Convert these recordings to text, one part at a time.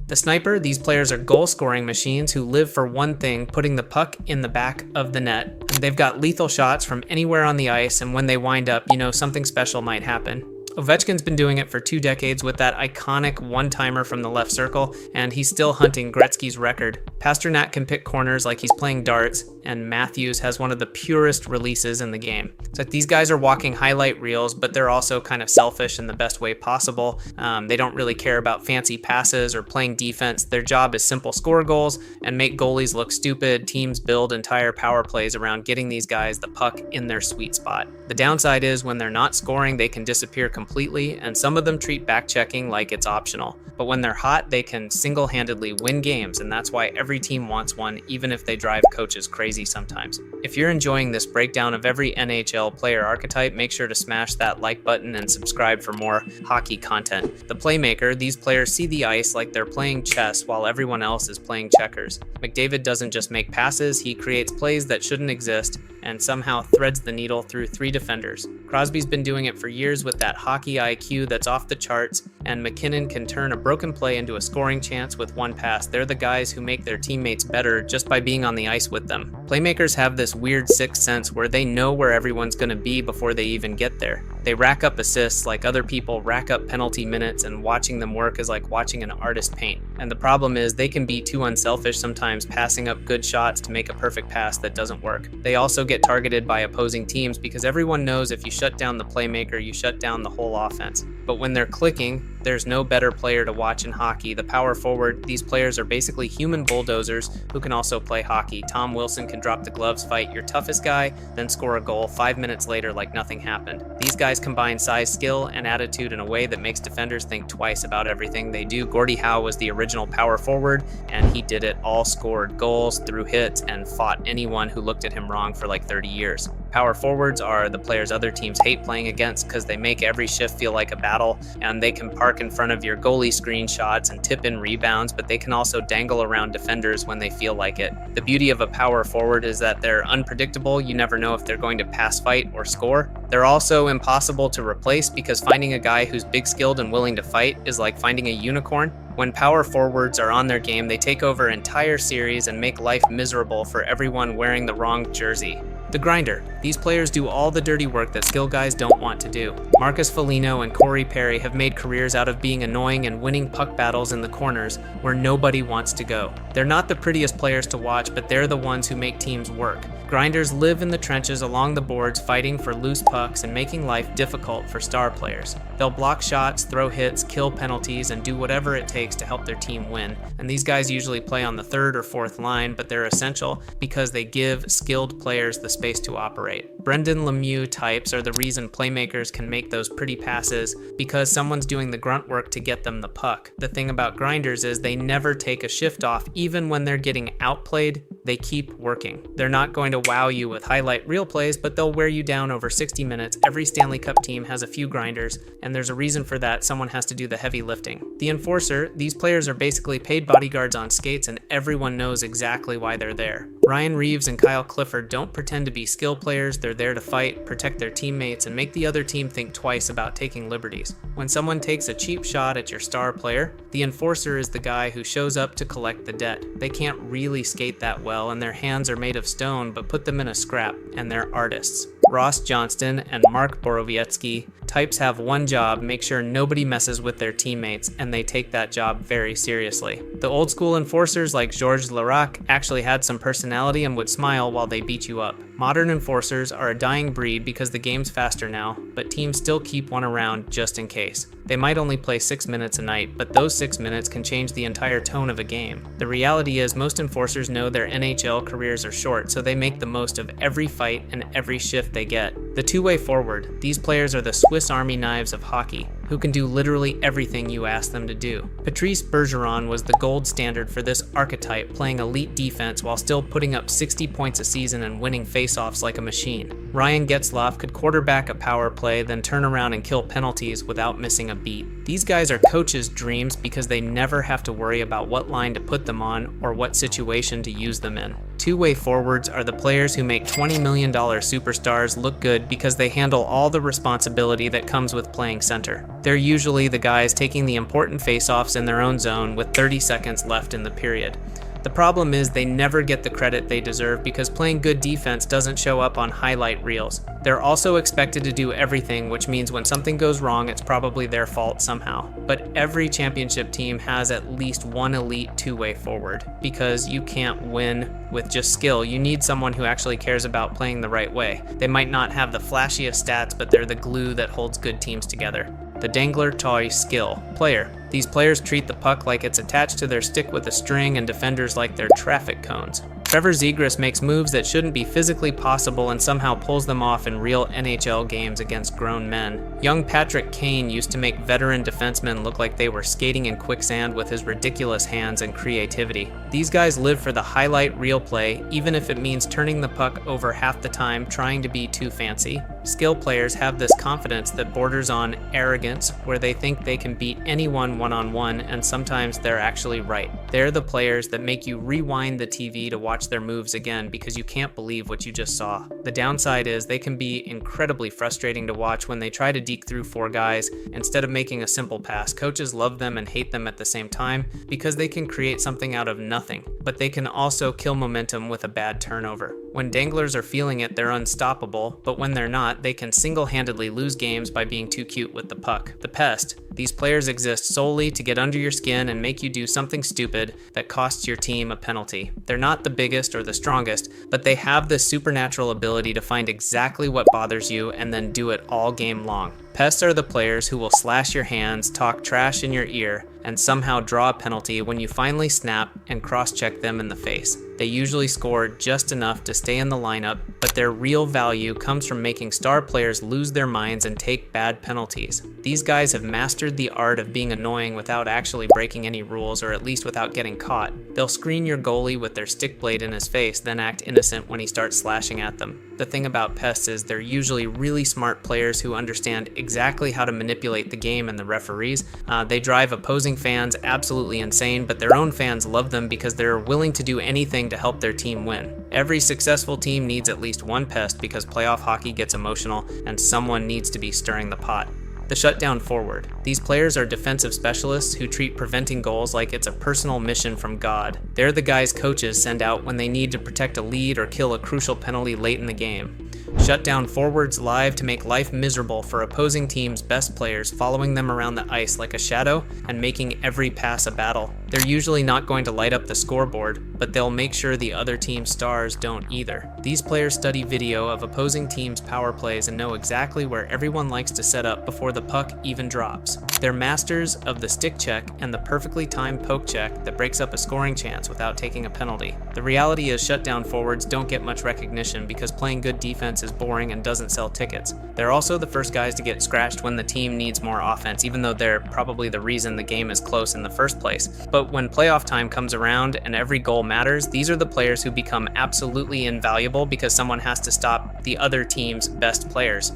The sniper, these players are goal-scoring machines who live for one thing, putting the puck in the back of the net. And they've got lethal shots from anywhere on the ice, and when they wind up, you know something special might happen. Ovechkin's been doing it for 2 decades with that iconic one-timer from the left circle, and he's still hunting Gretzky's record. Pasternak can pick corners like he's playing darts, and Matthews has one of the purest releases in the game. It's like these guys are walking highlight reels, but they're also kind of selfish in the best way possible. They don't really care about fancy passes or playing defense. Their job is simple: score goals and make goalies look stupid. Teams build entire power plays around getting these guys the puck in their sweet spot. The downside is when they're not scoring, they can disappear completely, and some of them treat back-checking like it's optional. But when they're hot, they can single-handedly win games, and that's why every team wants one, even if they drive coaches crazy sometimes. If you're enjoying this breakdown of every NHL player archetype, make sure to smash that like button and subscribe for more hockey content. The playmaker, these players see the ice like they're playing chess while everyone else is playing checkers. McDavid doesn't just make passes, he creates plays that shouldn't exist and somehow threads the needle through 3 defenders. Crosby's been doing it for years with that hockey IQ that's off the charts, and McKinnon can turn a broken play into a scoring chance with one pass. They're the guys who make their teammates better just by being on the ice with them. Playmakers have this weird sixth sense where they know where everyone's going to be before they even get there. They rack up assists like other people rack up penalty minutes, and watching them work is like watching an artist paint. And the problem is they can be too unselfish sometimes, passing up good shots to make a perfect pass that doesn't work. They also get targeted by opposing teams because everyone knows if you shut down the playmaker, you shut down the whole offense. But when they're clicking, there's no better player to watch in hockey. The power forward, these players are basically human bulldozers who can also play hockey. Tom Wilson can drop the gloves, fight your toughest guy, then score a goal 5 minutes later like nothing happened. These guys combine size, skill, and attitude in a way that makes defenders think twice about everything they do. Gordie Howe was the original power forward, and he did it all: scored goals, threw hits, and fought anyone who looked at him wrong for like 30 years. Power forwards are the players other teams hate playing against because they make every shift feel like a battle, and they can park in front of your goalie screenshots and tip in rebounds, but they can also dangle around defenders when they feel like it. The beauty of a power forward is that they're unpredictable. You never know if they're going to pass, fight, or score. They're also impossible to replace because finding a guy who's big skilled and willing to fight is like finding a unicorn. When power forwards are on their game, they take over entire series and make life miserable for everyone wearing the wrong jersey. The grinder. These players do all the dirty work that skill guys don't want to do. Marcus Foligno and Corey Perry have made careers out of being annoying and winning puck battles in the corners where nobody wants to go. They're not the prettiest players to watch, but they're the ones who make teams work. Grinders live in the trenches along the boards, fighting for loose pucks and making life difficult for star players. They'll block shots, throw hits, kill penalties, and do whatever it takes to help their team win. And these guys usually play on the 3rd or 4th line, but they're essential because they give skilled players the space to operate. Brendan Lemieux types are the reason playmakers can make those pretty passes because someone's doing the grunt work to get them the puck. The thing about grinders is they never take a shift off. Even when they're getting outplayed, they keep working. They're not going to wow you with highlight reel plays, but they'll wear you down over 60 minutes. Every Stanley Cup team has a few grinders, and there's a reason for that. Someone has to do the heavy lifting. The enforcer, these players are basically paid bodyguards on skates, and everyone knows exactly why they're there. Ryan Reeves and Kyle Clifford don't pretend to be skill players. They're there to fight, protect their teammates, and make the other team think twice about taking liberties. When someone takes a cheap shot at your star player, the enforcer is the guy who shows up to collect the debt. They can't really skate that well, and their hands are made of stone, but put them in a scrap, and they're artists. Ross Johnston and Mark Borowiecki types have one job: make sure nobody messes with their teammates, and they take that job very seriously. The old school enforcers like Georges Larac actually had some personality and would smile while they beat you up. Modern enforcers are a dying breed because the game's faster now, but teams still keep one around just in case. They might only play 6 minutes a night, but those 6 minutes can change the entire tone of a game. The reality is most enforcers know their NHL careers are short, so they make the most of every fight and every shift they get. The two-way forward. These players are the Swiss Army knives of hockey, who can do literally everything you ask them to do. Patrice Bergeron was the gold standard for this archetype, playing elite defense while still putting up 60 points a season and winning faceoffs like a machine. Ryan Getzlaf could quarterback a power play, then turn around and kill penalties without missing a beat. These guys are coaches' dreams because they never have to worry about what line to put them on or what situation to use them in. Two-way forwards are the players who make $20 million superstars look good because they handle all the responsibility that comes with playing center. They're usually the guys taking the important face-offs in their own zone with 30 seconds left in the period. The problem is they never get the credit they deserve because playing good defense doesn't show up on highlight reels. They're also expected to do everything, which means when something goes wrong, it's probably their fault somehow. But every championship team has at least one elite two-way forward because you can't win with just skill. You need someone who actually cares about playing the right way. They might not have the flashiest stats, but they're the glue that holds good teams together. The dangler toy skill player. These players treat the puck like it's attached to their stick with a string and defenders like they're traffic cones. Trevor Zegras makes moves that shouldn't be physically possible and somehow pulls them off in real NHL games against grown men. Young Patrick Kane used to make veteran defensemen look like they were skating in quicksand with his ridiculous hands and creativity. These guys live for the highlight reel play, even if it means turning the puck over half the time trying to be too fancy. Skill players have this confidence that borders on arrogance, where they think they can beat anyone one-on-one, and sometimes they're actually right. They're the players that make you rewind the TV to watch their moves again because you can't believe what you just saw. The downside is they can be incredibly frustrating to watch when they try to deke through four guys instead of making a simple pass. Coaches love them and hate them at the same time because they can create something out of nothing, but they can also kill momentum with a bad turnover. When danglers are feeling it, they're unstoppable, but when they're not, they can single-handedly lose games by being too cute with the puck. The pest. These players exist solely to get under your skin and make you do something stupid that costs your team a penalty. They're not the biggest or the strongest, but they have the supernatural ability to find exactly what bothers you and then do it all game long. Pests are the players who will slash your hands, talk trash in your ear, and somehow draw a penalty when you finally snap and cross-check them in the face. They usually score just enough to stay in the lineup, but their real value comes from making star players lose their minds and take bad penalties. These guys have mastered the art of being annoying without actually breaking any rules, or at least without getting caught. They'll screen your goalie with their stick blade in his face, then act innocent when he starts slashing at them. The thing about pests is they're usually really smart players who understand exactly how to manipulate the game and the referees. They drive opposing fans absolutely insane, but their own fans love them because they're willing to do anything to help their team win. Every successful team needs at least one pest because playoff hockey gets emotional and someone needs to be stirring the pot. The shutdown forward. These players are defensive specialists who treat preventing goals like it's a personal mission from God. They're the guys coaches send out when they need to protect a lead or kill a crucial penalty late in the game. Shutdown forwards live to make life miserable for opposing teams' best players, following them around the ice like a shadow and making every pass a battle. They're usually not going to light up the scoreboard, but they'll make sure the other team's stars don't either. These players study video of opposing teams' power plays and know exactly where everyone likes to set up before the puck even drops. They're masters of the stick check and the perfectly timed poke check that breaks up a scoring chance without taking a penalty. The reality is shutdown forwards don't get much recognition because playing good defense is boring and doesn't sell tickets. They're also the first guys to get scratched when the team needs more offense, even though they're probably the reason the game is close in the first place. But when playoff time comes around and every goal matters, these are the players who become absolutely invaluable because someone has to stop the other team's best players.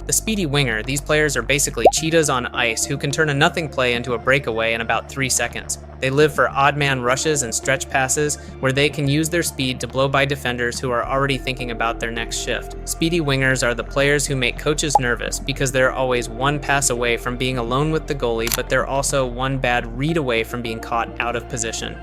The speedy winger. These players are basically cheetahs on ice who can turn a nothing play into a breakaway in about 3 seconds. They live for odd man rushes and stretch passes where they can use their speed to blow by defenders who are already thinking about their next shift. Speedy wingers are the players who make coaches nervous because they're always one pass away from being alone with the goalie, but they're also one bad read away from being caught out of position.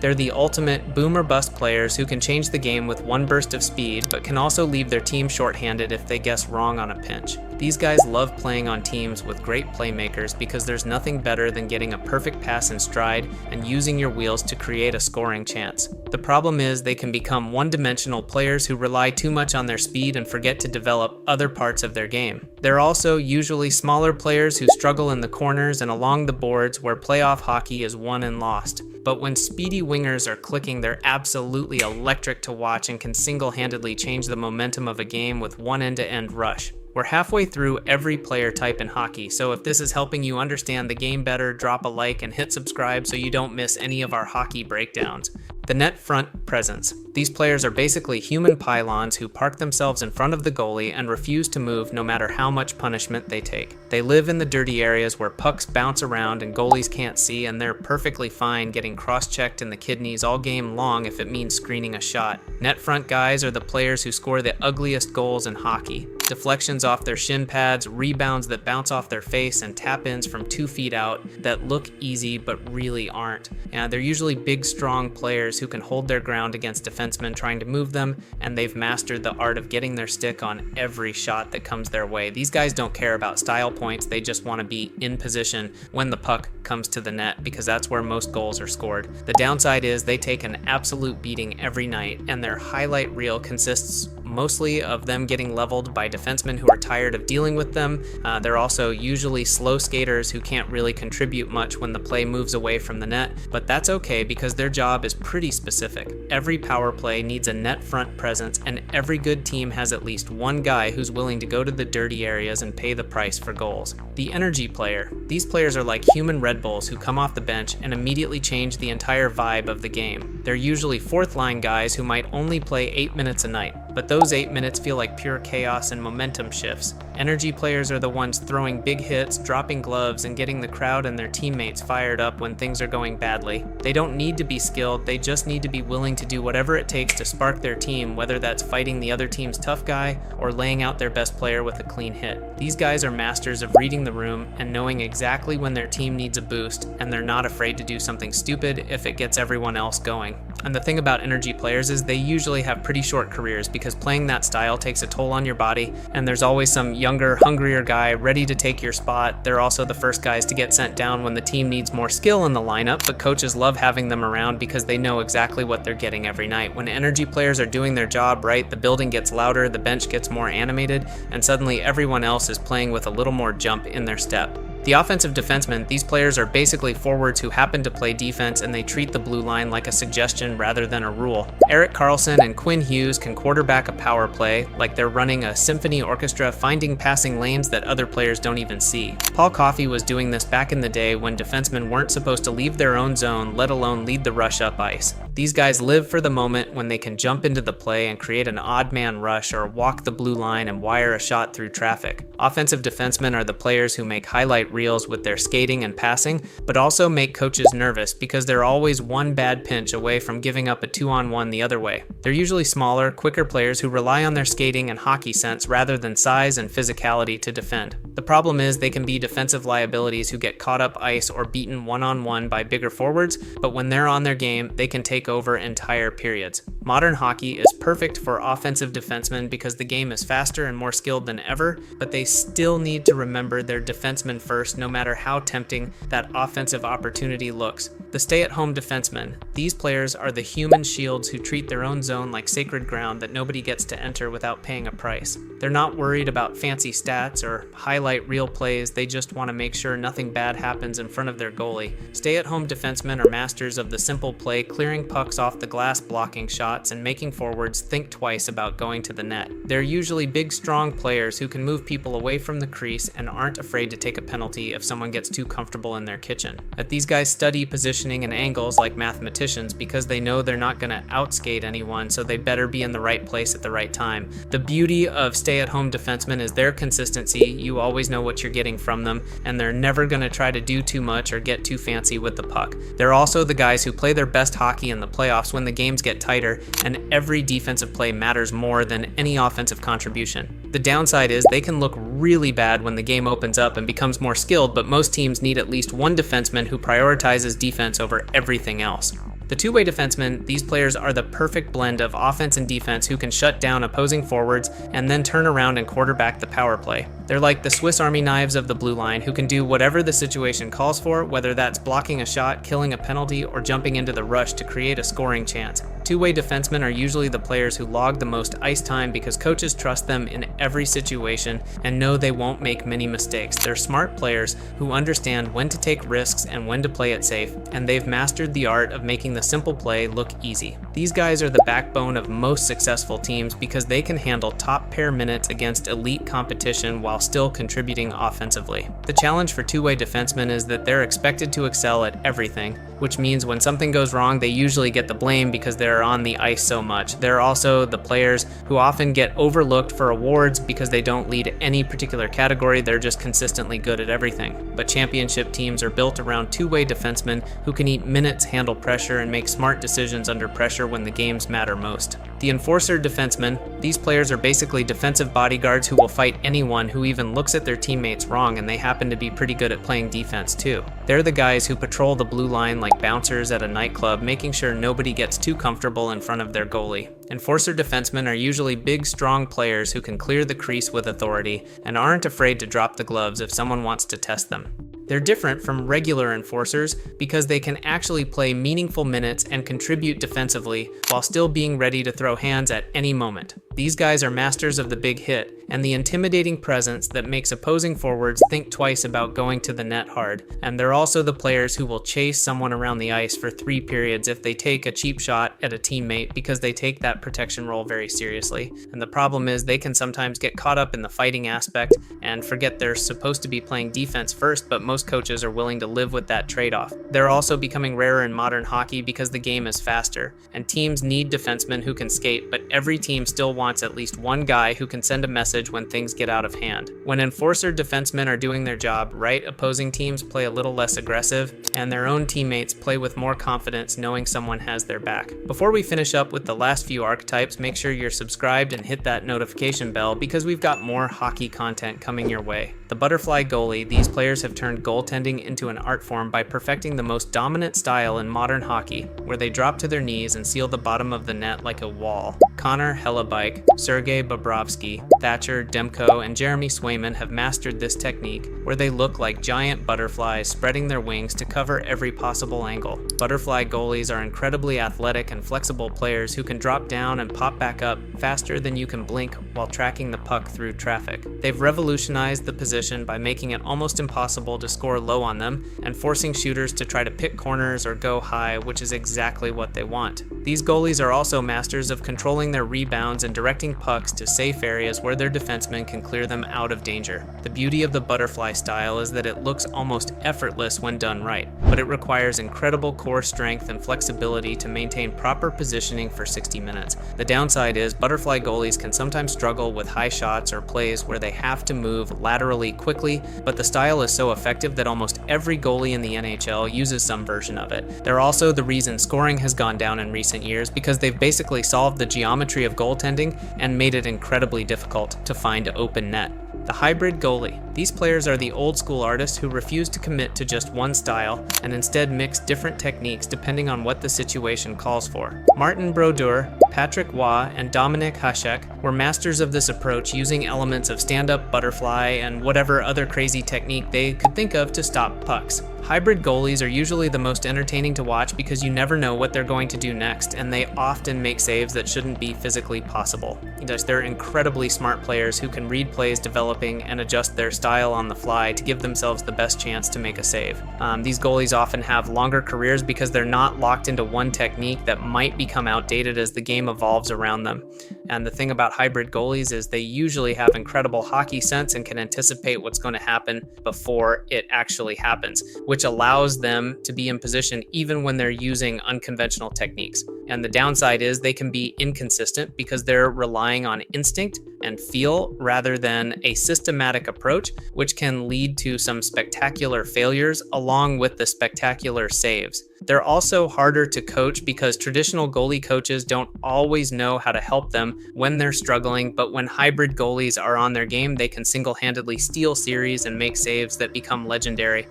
They're the ultimate boom or bust players who can change the game with one burst of speed, but can also leave their team shorthanded if they guess wrong on a pinch. These guys love playing on teams with great playmakers because there's nothing better than getting a perfect pass in stride and using your wheels to create a scoring chance. The problem is they can become one-dimensional players who rely too much on their speed and forget to develop other parts of their game. They're also usually smaller players who struggle in the corners and along the boards where playoff hockey is won and lost. But when speedy wingers are clicking, they're absolutely electric to watch and can single-handedly change the momentum of a game with one end-to-end rush. We're halfway through every player type in hockey, so if this is helping you understand the game better, drop a like and hit subscribe so you don't miss any of our hockey breakdowns. The net front presence. These players are basically human pylons who park themselves in front of the goalie and refuse to move no matter how much punishment they take. They live in the dirty areas where pucks bounce around and goalies can't see, and they're perfectly fine getting cross-checked in the kidneys all game long if it means screening a shot. Net front guys are the players who score the ugliest goals in hockey. Deflections off their shin pads, rebounds that bounce off their face, and tap-ins from 2 feet out that look easy but really aren't. And they're usually big, strong players who can hold their ground against defensemen trying to move them, and they've mastered the art of getting their stick on every shot that comes their way. These guys don't care about style points, they just want to be in position when the puck comes to the net, because that's where most goals are scored. The downside is they take an absolute beating every night, and their highlight reel consists mostly of them getting leveled by defensemen who are tired of dealing with them. They're also usually slow skaters who can't really contribute much when the play moves away from the net, but that's okay because their job is pretty specific. Every power play needs a net front presence, and every good team has at least one guy who's willing to go to the dirty areas and pay the price for goals. The energy player. These players are like human Red Bulls who come off the bench and immediately change the entire vibe of the game. They're usually fourth line guys who might only play 8 minutes a night, but those 8 minutes feel like pure chaos and momentum shifts. Energy players are the ones throwing big hits, dropping gloves, and getting the crowd and their teammates fired up when things are going badly. They don't need to be skilled, they just need to be willing to do whatever it takes to spark their team, whether that's fighting the other team's tough guy or laying out their best player with a clean hit. These guys are masters of reading the room and knowing exactly when their team needs a boost, and they're not afraid to do something stupid if it gets everyone else going. And the thing about energy players is they usually have pretty short careers because playing that style takes a toll on your body, and there's always some younger, hungrier guy ready to take your spot. They're also the first guys to get sent down when the team needs more skill in the lineup, but coaches love having them around because they know exactly what they're getting every night. When energy players are doing their job right, the building gets louder, the bench gets more animated, and suddenly everyone else is playing with a little more jump in their step. The offensive defensemen, these players are basically forwards who happen to play defense, and they treat the blue line like a suggestion rather than a rule. Erik Karlsson and Quinn Hughes can quarterback a power play like they're running a symphony orchestra, finding passing lanes that other players don't even see. Paul Coffey was doing this back in the day when defensemen weren't supposed to leave their own zone, let alone lead the rush up ice. These guys live for the moment when they can jump into the play and create an odd man rush or walk the blue line and wire a shot through traffic. Offensive defensemen are the players who make highlight reels with their skating and passing, but also make coaches nervous because they're always one bad pinch away from giving up a 2-on-1 the other way. They're usually smaller, quicker players who rely on their skating and hockey sense rather than size and physicality to defend. The problem is they can be defensive liabilities who get caught up ice or beaten one-on-one by bigger forwards, but when they're on their game, they can take over entire periods. Modern hockey is perfect for offensive defensemen because the game is faster and more skilled than ever, but they still need to remember their defensemen first no matter how tempting that offensive opportunity looks. The stay-at-home defensemen. These players are the human shields who treat their own zone like sacred ground that nobody gets to enter without paying a price. They're not worried about fancy stats or highlight reel plays, they just want to make sure nothing bad happens in front of their goalie. Stay-at-home defensemen are masters of the simple play, clearing pucks off the glass, blocking shots, and making forwards think twice about going to the net. They're usually big, strong players who can move people away from the crease and aren't afraid to take a penalty if someone gets too comfortable in their kitchen. But these guys study positioning and angles like mathematicians because they know they're not going to outskate anyone, so they better be in the right place at the right time. The beauty of stay-at-home defensemen is their consistency. You always know what you're getting from them, and they're never going to try to do too much or get too fancy with the puck. They're also the guys who play their best hockey in the playoffs when the games get tighter, and every defensive play matters more than any offensive contribution. The downside is they can look really bad when the game opens up and becomes more skilled, but most teams need at least one defenseman who prioritizes defense over everything else. The two-way defensemen, these players are the perfect blend of offense and defense who can shut down opposing forwards and then turn around and quarterback the power play. They're like the Swiss Army knives of the blue line who can do whatever the situation calls for, whether that's blocking a shot, killing a penalty, or jumping into the rush to create a scoring chance. Two-way defensemen are usually the players who log the most ice time because coaches trust them in every situation and know they won't make many mistakes. They're smart players who understand when to take risks and when to play it safe, and they've mastered the art of making the simple play look easy. These guys are the backbone of most successful teams because they can handle top pair minutes against elite competition while still contributing offensively. The challenge for two-way defensemen is that they're expected to excel at everything, which means when something goes wrong, they usually get the blame because they're on the ice so much. They're also the players who often get overlooked for awards because they don't lead any particular category, they're just consistently good at everything. But championship teams are built around two-way defensemen who can eat minutes, handle pressure, and make smart decisions under pressure when the games matter most. The enforcer defensemen, these players are basically defensive bodyguards who will fight anyone who even looks at their teammates wrong, and they happen to be pretty good at playing defense too. They're the guys who patrol the blue line like bouncers at a nightclub, making sure nobody gets too comfortable in front of their goalie. Enforcer defensemen are usually big, strong players who can clear the crease with authority and aren't afraid to drop the gloves if someone wants to test them. They're different from regular enforcers because they can actually play meaningful minutes and contribute defensively while still being ready to throw hands at any moment. These guys are masters of the big hit and the intimidating presence that makes opposing forwards think twice about going to the net hard. And they're also the players who will chase someone around the ice for 3 periods if they take a cheap shot at a teammate because they take that protection role very seriously. And the problem is they can sometimes get caught up in the fighting aspect and forget they're supposed to be playing defense first, but most coaches are willing to live with that trade-off. They're also becoming rarer in modern hockey because the game is faster, and teams need defensemen who can skate, but every team still wants at least one guy who can send a message when things get out of hand. When enforcer defensemen are doing their job right, opposing teams play a little less aggressive, and their own teammates play with more confidence knowing someone has their back. Before we finish up with the last few archetypes, make sure you're subscribed and hit that notification bell because we've got more hockey content coming your way. The butterfly goalie, these players have turned goaltending into an art form by perfecting the most dominant style in modern hockey, where they drop to their knees and seal the bottom of the net like a wall. Connor Hellebuyck, Sergei Bobrovsky, Thatcher Demko, and Jeremy Swayman have mastered this technique, where they look like giant butterflies spreading their wings to cover every possible angle. Butterfly goalies are incredibly athletic and flexible players who can drop down and pop back up faster than you can blink while tracking the puck through traffic. They've revolutionized the position by making it almost impossible to score low on them and forcing shooters to try to pick corners or go high, which is exactly what they want. These goalies are also masters of controlling their rebounds and directing pucks to safe areas where their defensemen can clear them out of danger. The beauty of the butterfly style is that it looks almost effortless when done right, but it requires incredible core strength and flexibility to maintain proper positioning for 60 minutes. The downside is butterfly goalies can sometimes struggle with high shots or plays where they have to move laterally quickly, but the style is so effective that almost every goalie in the NHL uses some version of it. They're also the reason scoring has gone down in recent years because they've basically solved the geometry of goaltending and made it incredibly difficult to find open net. The hybrid goalie. These players are the old school artists who refuse to commit to just one style and instead mix different techniques depending on what the situation calls for. Martin Brodeur, Patrick Waugh, and Dominik Hasek were masters of this approach, using elements of stand-up, butterfly, and whatever other crazy technique they could think of to stop pucks. Hybrid goalies are usually the most entertaining to watch because you never know what they're going to do next, and they often make saves that shouldn't be physically possible. They're incredibly smart players who can read plays developing and adjust their style on the fly to give themselves the best chance to make a save. These goalies often have longer careers because they're not locked into one technique that might become outdated as the game evolves around them. And the thing about hybrid goalies is they usually have incredible hockey sense and can anticipate what's going to happen before it actually happens, which allows them to be in position even when they're using unconventional techniques. And the downside is they can be inconsistent because they're relying on instinct and feel rather than a systematic approach, which can lead to some spectacular failures along with the spectacular saves. They're also harder to coach because traditional goalie coaches don't always know how to help them when they're struggling, but when hybrid goalies are on their game, they can single-handedly steal series and make saves that become legendary.